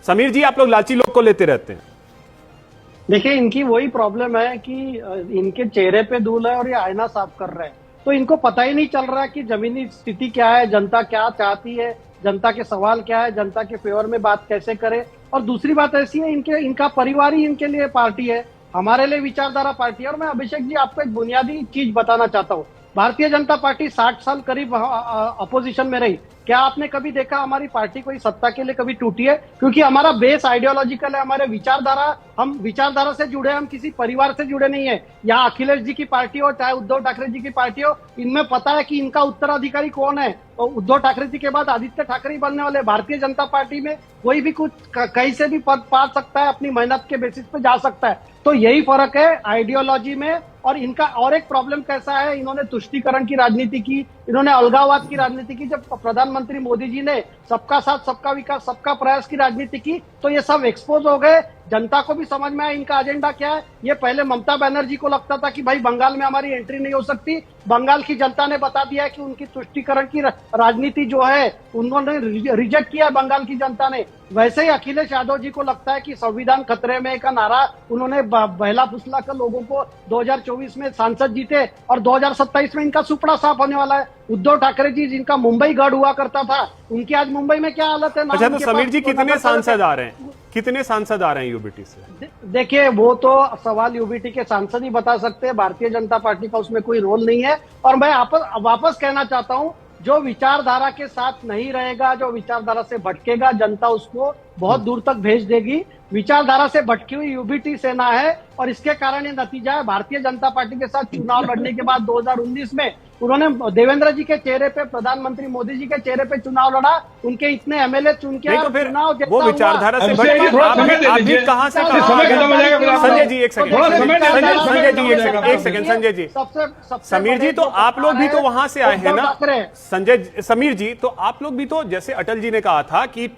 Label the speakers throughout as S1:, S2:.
S1: समीर जी, आप लोग लालची लोग को लेते रहते हैं।
S2: देखिए, इनकी वही प्रॉब्लम है कि इनके चेहरे पे धूल है और ये आईना साफ कर रहे हैं, तो इनको पता ही नहीं चल रहा कि जमीनी स्थिति क्या है, जनता क्या चाहती है, जनता के सवाल क्या है, जनता के फेवर में बात कैसे करे। और दूसरी बात ऐसी है, इनका परिवार ही इनके लिए पार्टी है, हमारे लिए विचारधारा पार्टी है। और मैं अभिषेक जी आपको एक बुनियादी चीज बताना चाहता हूँ, भारतीय जनता पार्टी 60 साल करीब अपोजिशन में रही। क्या आपने कभी देखा हमारी पार्टी कोई सत्ता के लिए कभी टूटी है? क्योंकि हमारा बेस आइडियोलॉजिकल है, हमारे विचारधारा, हम विचारधारा से जुड़े, हम किसी परिवार से जुड़े नहीं है। यहाँ अखिलेश जी की पार्टी हो चाहे उद्धव ठाकरे जी की पार्टी हो, इनमें पता है कि इनका उत्तराधिकारी कौन है। तो उद्धव ठाकरे जी के बाद आदित्य ठाकरे बनने वाले। भारतीय जनता पार्टी में कोई भी कुछ कहीं से भी पद पा सकता है, अपनी मेहनत के बेसिस पे जा सकता है। तो यही फर्क है आइडियोलॉजी में। और इनका और एक प्रॉब्लम कैसा है, इन्होंने तुष्टीकरण की राजनीति की, इन्होंने अलगाववाद की राजनीति की। जब प्रधानमंत्री मोदी जी ने सबका साथ सबका विकास सबका प्रयास की राजनीति की, तो ये सब एक्सपोज हो गए। जनता को भी समझ में आया इनका एजेंडा क्या है। ये पहले ममता बनर्जी को लगता था कि भाई बंगाल में हमारी एंट्री नहीं हो सकती, बंगाल की जनता ने बता दिया कि उनकी तुष्टीकरण की राजनीति जो है उन्होंने रिजेक्ट किया बंगाल की जनता ने। वैसे ही अखिलेश यादव जी को लगता है कि संविधान खतरे में का नारा उन्होंने बहला फुसला कर लोगों को 2024 में सांसद जीते, और 2027 में इनका सुपड़ा साफ होने वाला है। उद्धव ठाकरे जी जिनका मुंबई गढ़ हुआ करता था, उनकी आज मुंबई में क्या हालत है।
S1: अच्छा, तो समीर जी कितने सांसद आ रहे हैं, कितने सांसद आ रहे हैं यूबीटी से?
S2: देखिए, वो तो सवाल यूबीटी के सांसद ही बता सकते हैं, भारतीय जनता पार्टी का उसमें कोई रोल नहीं है। और मैं वापस कहना चाहता हूं, जो विचारधारा के साथ नहीं रहेगा, जो विचारधारा से भटकेगा, जनता उसको बहुत दूर तक भेज देगी। विचारधारा से भटकी हुई यूबीटी सेना है, और इसके कारण ये नतीजा है। भारतीय जनता पार्टी के साथ चुनाव लड़ने के बाद 2019 में उन्होंने देवेंद्र जी के चेहरे पे, प्रधानमंत्री मोदी जी के चेहरे पे चुनाव लड़ा, उनके इतने एमएलए चुन के
S1: तो फिर
S2: चुनाव
S1: वो विचारधारा से कहां से संजय जी एक सेकंड, संजय जी एक सेकंड, संजय जी, समीर जी, तो आप लोग भी तो वहां से आए हैं ना संजय, समीर जी, तो आप लोग भी तो, जैसे अटल जी ने कहा था कि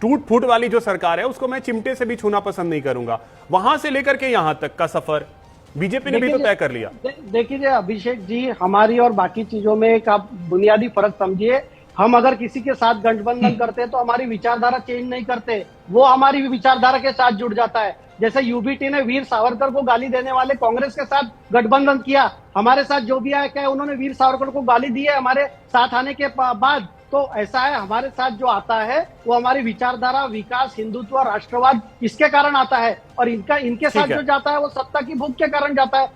S1: टूट फूट वाली जो सरकार है उसको मैं चिमटे से भी छूना पसंद नहीं करूंगा, वहां से लेकर के यहां तक का सफर बीजेपी ने भी तो तय कर लिया।
S2: देखिए अभिषेक जी, हमारी और बाकी चीजों में एक आप बुनियादी फर्क समझिए। हम अगर किसी के साथ गठबंधन करते हैं तो हमारी विचारधारा चेंज नहीं करते, वो हमारी विचारधारा के साथ जुड़ जाता है। जैसे यूबीटी ने वीर सावरकर को गाली देने वाले कांग्रेस के साथ गठबंधन किया, हमारे साथ जो भी आया क्या उन्होंने वीर सावरकर को गाली दी है हमारे साथ आने के बाद। तो ऐसा है, हमारे साथ जो आता है वो हमारी विचारधारा, विकास, हिंदुत्व, राष्ट्रवाद, इसके कारण आता है। और इनके साथ जो जाता है वो सत्ता की भूख के कारण जाता है।